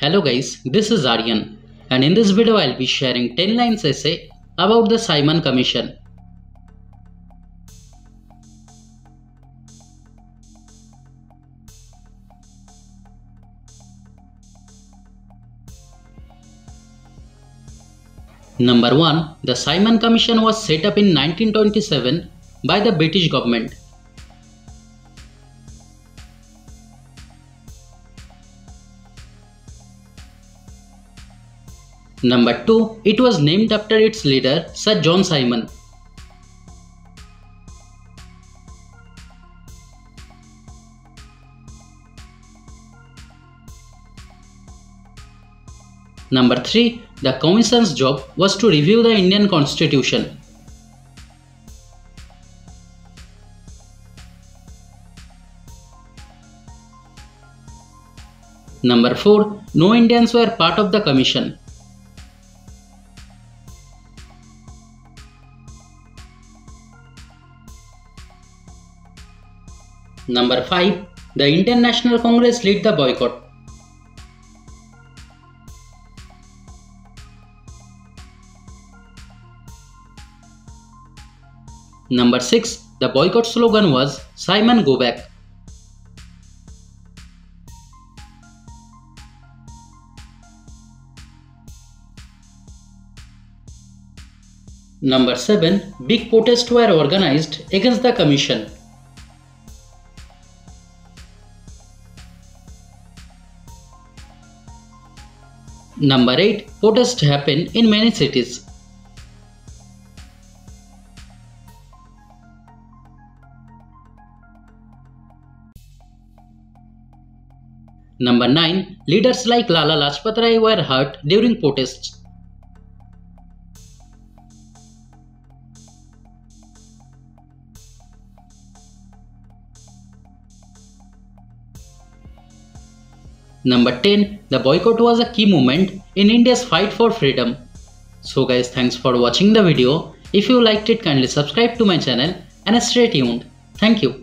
Hello guys, this is Aryan, and in this video I'll be sharing 10 lines essay about the Simon Commission. Number 1. The Simon Commission was set up in 1927 by the British government. Number 2. It was named after its leader, Sir John Simon. Number 3. The Commission's job was to review the Indian Constitution. Number 4. No Indians were part of the Commission. Number 5. The Indian National Congress led the boycott. Number 6. The boycott slogan was "Simon, go back." Number 7. Big protests were organized against the Commission. Number 8. Protests happened in many cities. Number 9. Leaders like Lala Lajpat Rai were hurt during protests. Number 10. The boycott was a key moment in India's fight for freedom. So guys, thanks for watching the video. If you liked it, kindly subscribe to my channel and stay tuned. Thank you.